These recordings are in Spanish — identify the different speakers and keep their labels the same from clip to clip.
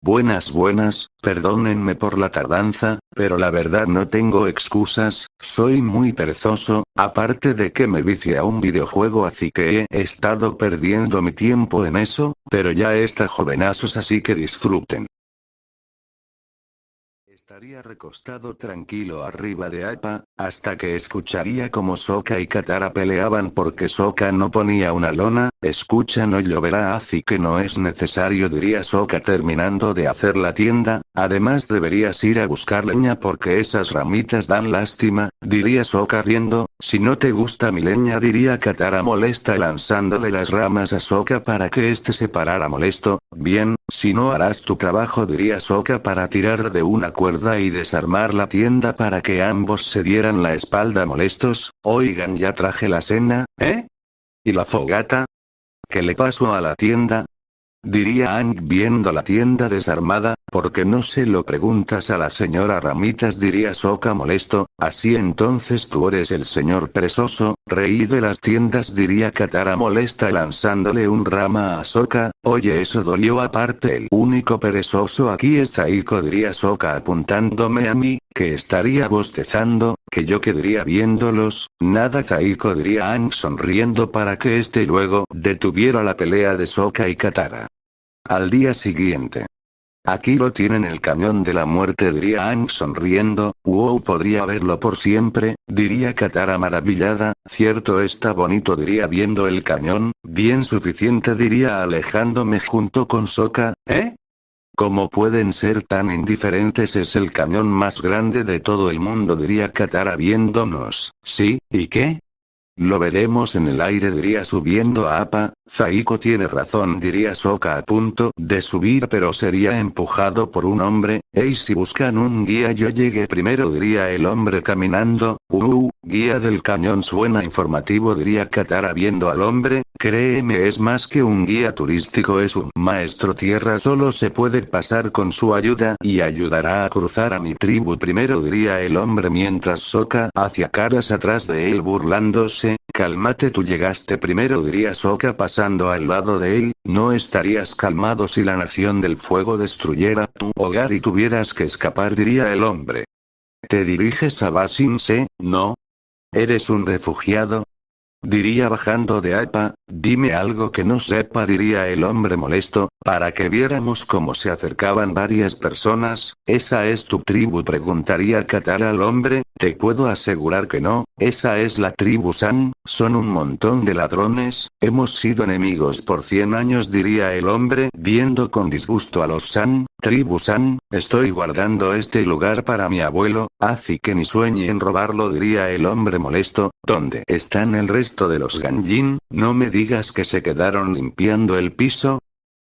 Speaker 1: Buenas, perdónenme por la tardanza, pero la verdad no tengo excusas, soy muy perezoso, aparte de que me vicié a un videojuego así que he estado perdiendo mi tiempo en eso, pero ya está jovenazos así que disfruten. Estaría recostado tranquilo arriba de Appa, hasta que escucharía como Sokka y Katara peleaban porque Sokka no ponía una lona, escucha no lloverá así que no es necesario diría Sokka terminando de hacer la tienda, además deberías ir a buscar leña porque esas ramitas dan lástima, diría Sokka riendo, si no te gusta mi leña diría Katara molesta lanzándole las ramas a Sokka para que éste se parara molesto, bien, si no harás tu trabajo diría Sokka para tirar de una cuerda y desarmar la tienda para que ambos se dieran la espalda molestos, oigan ya traje la cena, ¿eh? ¿Y la fogata? ¿Qué le pasó a la tienda? Diría Aang viendo la tienda desarmada, ¿por qué no se lo preguntas a la señora Ramitas? Diría Sokka molesto, así entonces tú eres el señor perezoso, reí de las tiendas diría Katara molesta lanzándole un rama a Sokka, oye eso dolió aparte el único perezoso aquí es Zaiko diría Sokka apuntándome a mí, que estaría bostezando, que yo quedaría viéndolos, nada Zaiko diría Aang sonriendo para que luego detuviera la pelea de Sokka y Katara. Al día siguiente. Aquí lo tienen el cañón de la muerte diría Aang sonriendo, wow podría verlo por siempre, diría Katara maravillada, cierto está bonito diría viendo el cañón, bien suficiente diría alejándome junto con Sokka, ¿eh? ¿Cómo pueden ser tan indiferentes? Es el cañón más grande de todo el mundo diría Katara viéndonos, ¿sí? ¿Y qué? Lo veremos en el aire diría subiendo a Appa, Zaiko tiene razón diría Sokka a punto de subir pero sería empujado por un hombre, hey si buscan un guía yo llegué primero diría el hombre caminando, guía del cañón suena informativo diría Katara viendo al hombre, créeme es más que un guía turístico es un maestro tierra solo se puede pasar con su ayuda y ayudará a cruzar a mi tribu primero diría el hombre mientras Sokka hacia caras atrás de él burlándose, cálmate tú llegaste primero diría Sokka pasando al lado de él, no estarías calmado si la nación del fuego destruyera tu hogar y tuvieras que escapar diría el hombre. ¿Te diriges a Ba Sing Se, no? ¿Eres un refugiado? Diría bajando de Appa, dime algo que no sepa diría el hombre molesto, para que viéramos cómo se acercaban varias personas, ¿esa es tu tribu? Preguntaría Katara al hombre, te puedo asegurar que no, esa es la tribu San, son un montón de ladrones, hemos sido enemigos por 100 años diría el hombre viendo con disgusto a los San, tribu San, estoy guardando este lugar para mi abuelo, así que ni sueñe en robarlo diría el hombre molesto, ¿dónde están el resto de los Ganjin? No me digas que se quedaron limpiando el piso.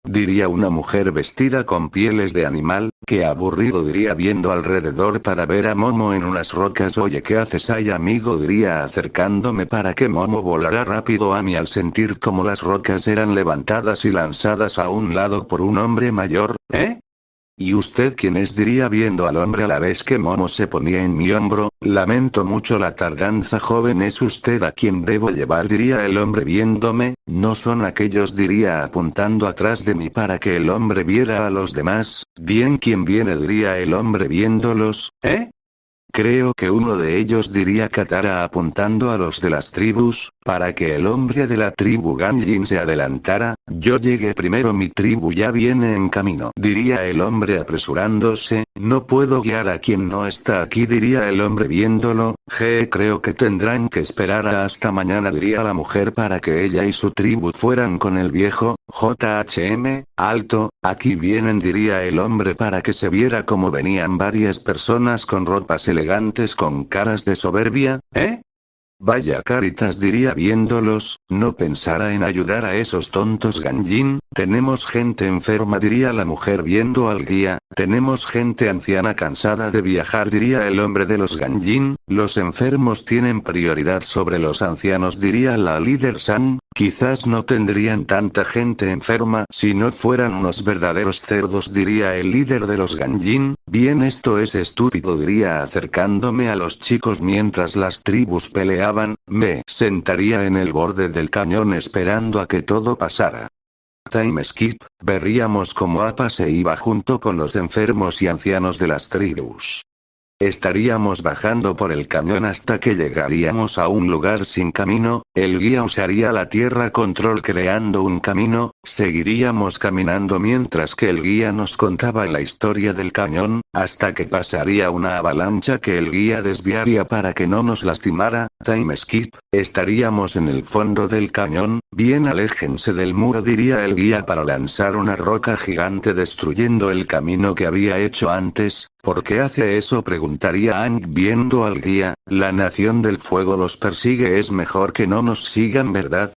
Speaker 1: Diría una mujer vestida con pieles de animal, que aburrido diría viendo alrededor para ver a Momo en unas rocas oye ¿qué haces ahí amigo? Diría acercándome para que Momo volara rápido a mí al sentir como las rocas eran levantadas y lanzadas a un lado por un hombre mayor, ¿eh? ¿Y usted quién es? Diría viendo al hombre a la vez que Momo se ponía en mi hombro, lamento mucho la tardanza joven es usted a quien debo llevar diría el hombre viéndome, no son aquellos diría apuntando atrás de mí para que el hombre viera a los demás, bien quién viene diría el hombre viéndolos, ¿eh? Creo que uno de ellos diría Katara apuntando a los de las tribus, para que el hombre de la tribu Ganjin se adelantara, yo llegué primero mi tribu ya viene en camino diría el hombre apresurándose, no puedo guiar a quien no está aquí diría el hombre viéndolo, creo que tendrán que esperar hasta mañana diría la mujer para que ella y su tribu fueran con el viejo, alto, aquí vienen diría el hombre para que se viera como venían varias personas con ropas elegantes con caras de soberbia, ¿eh? Vaya caritas diría viéndolos, no pensará en ayudar a esos tontos Ganjin, tenemos gente enferma diría la mujer viendo al guía, tenemos gente anciana cansada de viajar diría el hombre de los Ganjin, los enfermos tienen prioridad sobre los ancianos diría la líder San, quizás no tendrían tanta gente enferma si no fueran unos verdaderos cerdos diría el líder de los Ganjin, bien esto es estúpido diría acercándome a los chicos mientras las tribus peleaban, me sentaría en el borde del cañón esperando a que todo pasara. Time skip, veríamos como Appa se iba junto con los enfermos y ancianos de las tribus. Estaríamos bajando por el cañón hasta que llegaríamos a un lugar sin camino, el guía usaría la tierra control creando un camino, seguiríamos caminando mientras que el guía nos contaba la historia del cañón, hasta que pasaría una avalancha que el guía desviaría para que no nos lastimara. Time skip, estaríamos en el fondo del cañón, bien aléjense del muro diría el guía para lanzar una roca gigante destruyendo el camino que había hecho antes. ¿Por qué hace eso? Preguntaría Aang viendo al guía, la nación del fuego los persigue, es mejor que no nos sigan, ¿verdad?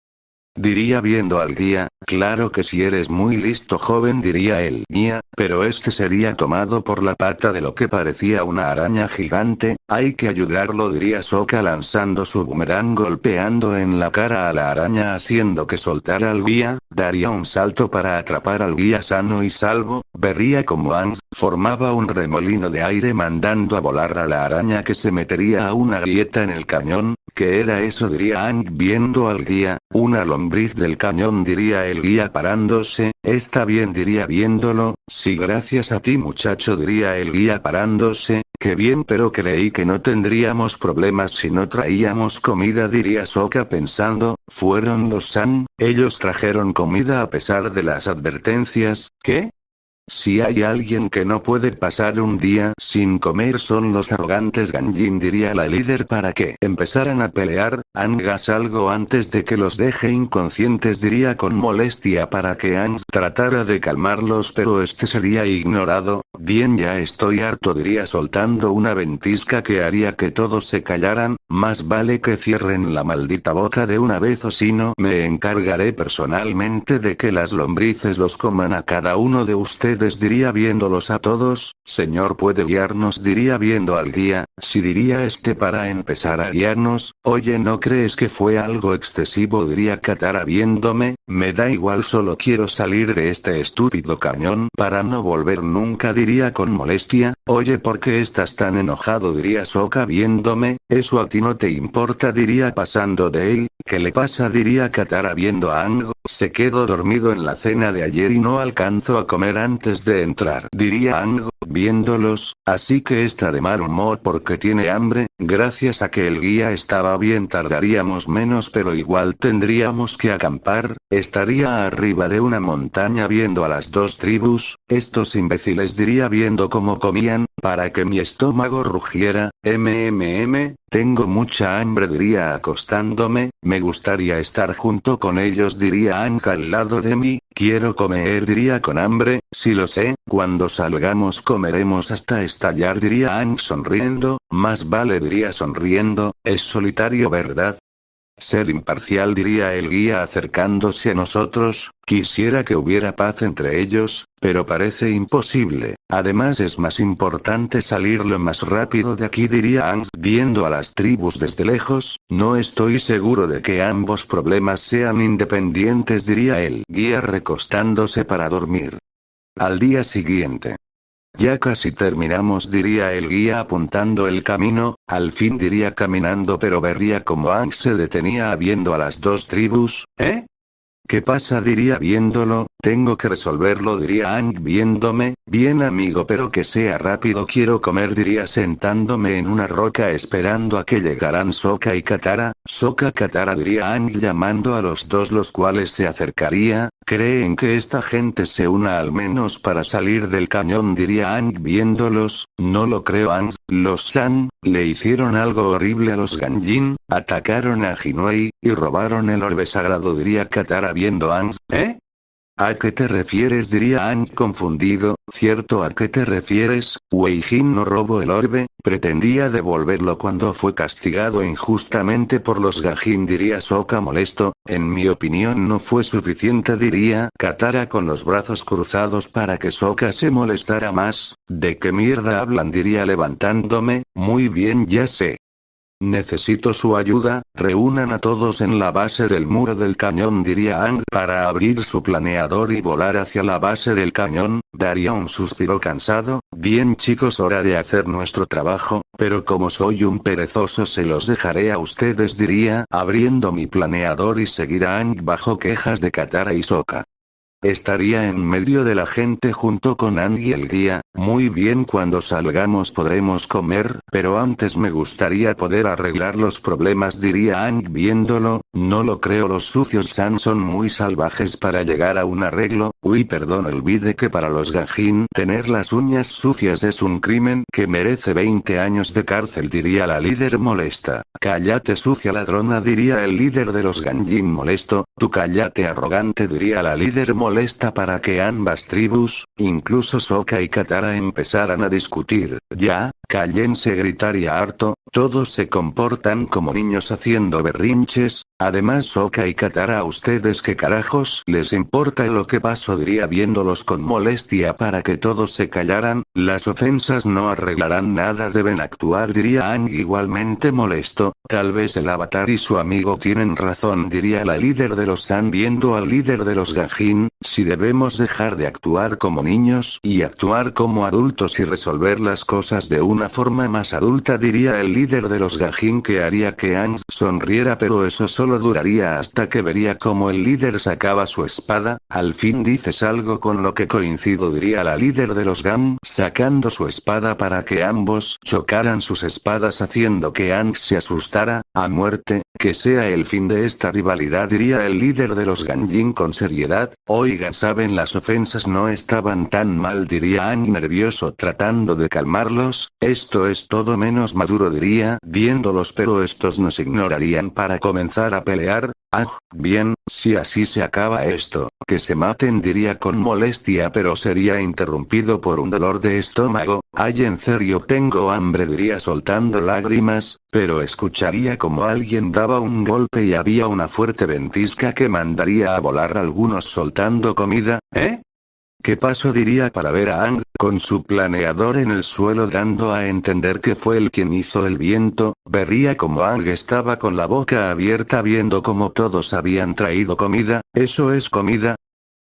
Speaker 1: Diría viendo al guía, claro que si eres muy listo joven diría el guía, pero este sería tomado por la pata de lo que parecía una araña gigante, hay que ayudarlo diría Sokka lanzando su boomerang golpeando en la cara a la araña haciendo que soltara al guía, daría un salto para atrapar al guía sano y salvo, vería como Aang formaba un remolino de aire mandando a volar a la araña que se metería a una grieta en el cañón. ¿Qué era eso? Diría Aang viendo al guía, una lombriz del cañón diría el guía parándose, está bien diría viéndolo, sí gracias a ti muchacho diría el guía parándose, qué bien pero creí que no tendríamos problemas si no traíamos comida diría Sokka pensando, fueron los San, ellos trajeron comida a pesar de las advertencias, ¿qué? Si hay alguien que no puede pasar un día sin comer son los arrogantes Ganjin diría la líder para que empezaran a pelear, hagas algo antes de que los deje inconscientes diría con molestia para que Aang tratara de calmarlos pero este sería ignorado, bien ya estoy harto diría soltando una ventisca que haría que todos se callaran, más vale que cierren la maldita boca de una vez o si no me encargaré personalmente de que las lombrices los coman a cada uno de ustedes diría viéndolos a todos, señor puede guiarnos diría viendo al guía, si diría este para empezar a guiarnos, oye no crees que fue algo excesivo diría Katara viéndome, me da igual solo quiero salir de este estúpido cañón para no volver nunca diría con molestia, oye ¿por qué estás tan enojado? Diría Sokka viéndome, eso a ti no te importa diría pasando de él, ¿qué le pasa? Diría Katara viendo a Aang, se quedó dormido en la cena de ayer y no alcanzó a comer antes de entrar diría Aang, viéndolos, así que está de mal humor porque tiene hambre, gracias a que el guía estaba bien tardaríamos menos pero igual tendríamos que acampar, estaría arriba de una montaña viendo a las dos tribus, estos imbéciles diría viendo cómo comían, para que mi estómago rugiera, tengo mucha hambre diría acostándome, me gustaría estar junto con ellos diría Aang al lado de mí, quiero comer diría con hambre, sí lo sé, cuando salgamos comeremos hasta estallar diría Aang sonriendo, más vale diría sonriendo, es solitario ¿verdad? Ser imparcial diría el guía acercándose a nosotros, quisiera que hubiera paz entre ellos, pero parece imposible, además es más importante salir lo más rápido de aquí diría Aang viendo a las tribus desde lejos, no estoy seguro de que ambos problemas sean independientes diría el guía recostándose para dormir. Al día siguiente. Ya casi terminamos diría el guía apuntando el camino, al fin diría caminando pero vería como Aang se detenía viendo a las dos tribus, ¿eh? ¿Qué pasa? Diría viéndolo, tengo que resolverlo diría Aang viéndome, bien amigo pero que sea rápido quiero comer diría sentándome en una roca esperando a que llegaran Sokka y Katara, Sokka Katara diría Aang llamando a los dos los cuales se acercaría, ¿creen que esta gente se una al menos para salir del cañón? Diría Aang viéndolos, no lo creo Aang, los San, le hicieron algo horrible a los Ganjin, atacaron a Jinwei, y robaron el orbe sagrado diría Katara viendo a Aang, ¿eh? ¿A qué te refieres? Diría Aang confundido, ¿cierto? ¿A qué te refieres? Wei Jin no robó el orbe, pretendía devolverlo cuando fue castigado injustamente por los Gajin diría Sokka molesto, en mi opinión no fue suficiente diría Katara con los brazos cruzados para que Sokka se molestara más, ¿de qué mierda hablan? Diría levantándome, muy bien ya sé. Necesito su ayuda, reúnan a todos en la base del muro del cañón diría Aang para abrir su planeador y volar hacia la base del cañón, daría un suspiro cansado, bien chicos hora de hacer nuestro trabajo, pero como soy un perezoso se los dejaré a ustedes diría abriendo mi planeador y seguir a Aang bajo quejas de Katara y Sokka. estaría en medio de la gente junto con Aang y el guía. Muy bien, cuando salgamos podremos comer, pero antes me gustaría poder arreglar los problemas, diría Aang viéndolo. No lo creo, los sucios San son muy salvajes para llegar a un arreglo. Uy, perdón, olvidé que para los Ganjin tener las uñas sucias es un crimen que merece 20 años de cárcel, diría la líder molesta. Cállate, sucia ladrona, diría el líder de los Ganjin molesto. Tú cállate, arrogante, diría la líder molesta, para que ambas tribus, incluso Sokka y Katara, empezaran a discutir. Ya, cállense, gritaría harto. Todos se comportan como niños haciendo berrinches. Además, Sokka y Katara, ¿a ustedes qué carajos les importa lo que pasó?, diría viéndolos con molestia para que todos se callaran. Las ofensas no arreglarán nada, deben actuar, diría Aang igualmente molesto. Tal vez el Avatar y su amigo tienen razón, diría la líder de los San viendo al líder de los Ganjin. Si debemos dejar de actuar como niños y actuar como adultos y resolver las cosas de una forma más adulta, diría el líder de los Ganjin, que haría que Aang sonriera, pero eso solo duraría hasta que vería como el líder sacaba su espada. Al fin dices algo con lo que coincido, diría la líder de los Gam, sacando su espada para que ambos chocaran sus espadas haciendo que Aang se asustara. A muerte, que sea el fin de esta rivalidad, diría el líder de los Ganjin con seriedad. Oigan, saben, las ofensas no estaban tan mal, diría Aang nervioso tratando de calmarlos. Esto es todo menos maduro, diría viéndolos, pero estos nos ignorarían para comenzar a pelear. Ah, bien, si así se acaba esto, que se maten, diría con molestia, pero sería interrumpido por un dolor de estómago. Ay, en serio tengo hambre, diría soltando lágrimas, pero escucharía como alguien daba un golpe y había una fuerte ventisca que mandaría a volar a algunos soltando comida. ¿Eh? ¿Qué pasó?, diría para ver a Aang, con su planeador en el suelo, dando a entender que fue él quien hizo el viento. Vería como Aang estaba con la boca abierta viendo como todos habían traído comida. ¿Eso es comida?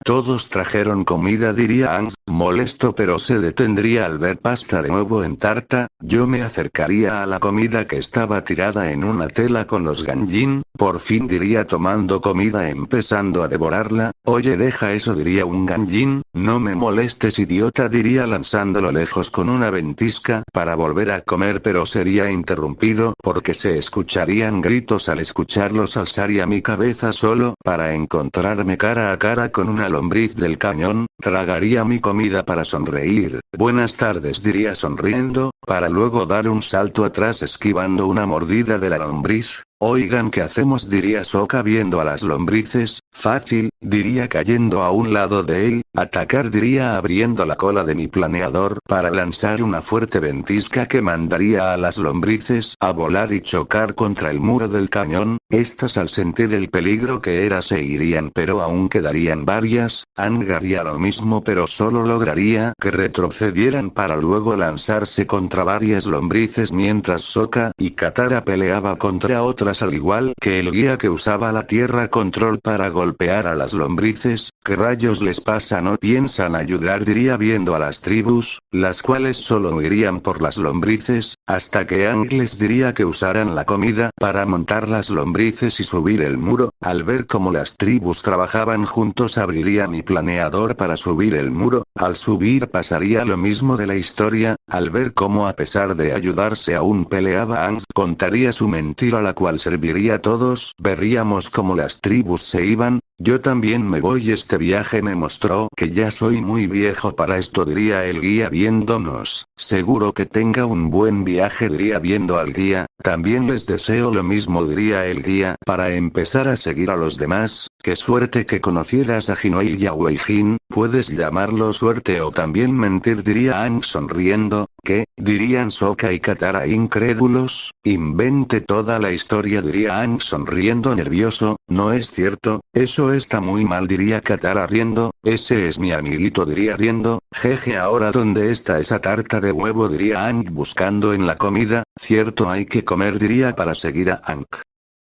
Speaker 1: Todos trajeron comida, diría Aang, molesto, pero se detendría al ver pasta de nuevo en tarta. Yo me acercaría a la comida que estaba tirada en una tela con los Ganjin. Por fin, diría tomando comida empezando a devorarla. Oye, deja eso, diría un Ganjin. No me molestes, idiota, diría lanzándolo lejos con una ventisca para volver a comer, pero sería interrumpido porque se escucharían gritos al escucharlos. Alzaría mi cabeza solo para encontrarme cara a cara con una lombriz del cañón. Tragaría mi comida para sonreír. Buenas tardes, diría sonriendo, para luego dar un salto atrás esquivando una mordida de la lombriz. Oigan, ¿qué hacemos?, diría Sokka viendo a las lombrices. Fácil, diría cayendo a un lado de él. Atacar, diría abriendo la cola de mi planeador para lanzar una fuerte ventisca que mandaría a las lombrices a volar y chocar contra el muro del cañón. Estas, al sentir el peligro que era, se irían, pero aún quedarían varias. Aang haría lo mismo, pero solo lograría que retrocedieran para luego lanzarse contra varias lombrices, mientras Sokka y Katara peleaba contra otras, al igual que el guía que usaba la tierra control para golpear a las lombrices. ¿Qué rayos les pasa? No piensan ayudar, diría viendo a las tribus, las cuales solo huirían por las lombrices, hasta que Aang les diría que usaran la comida para montar las lombrices y subir el muro. Al ver cómo las tribus trabajaban juntos, abriría mi planeador para subir el muro. Al subir pasaría lo mismo de la historia. Al ver cómo, a pesar de ayudarse, aún peleaba Aang, contaría su mentira, la cual serviría a todos. Veríamos cómo las tribus se iban. Yo también me voy, este viaje me mostró que ya soy muy viejo para esto, diría el guía viéndonos. Seguro que tenga un buen viaje, diría viendo al guía. También les deseo lo mismo, diría el guía para empezar a seguir a los demás. Qué suerte que conocieras a Jinoi y a Weijin. Puedes llamarlo suerte o también mentir, diría Aang sonriendo. ¿Qué?, dirían Sokka y Katara incrédulos. Invente toda la historia, diría Aang sonriendo nervioso. No es cierto, eso está muy mal, diría Katara riendo. Ese es mi amiguito, diría riendo. Jeje, ahora ¿dónde está esa tarta de huevo?, diría Aang buscando en la comida. Cierto, hay que comer, diría para seguir a Aang.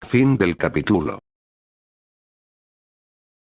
Speaker 1: Fin del capítulo.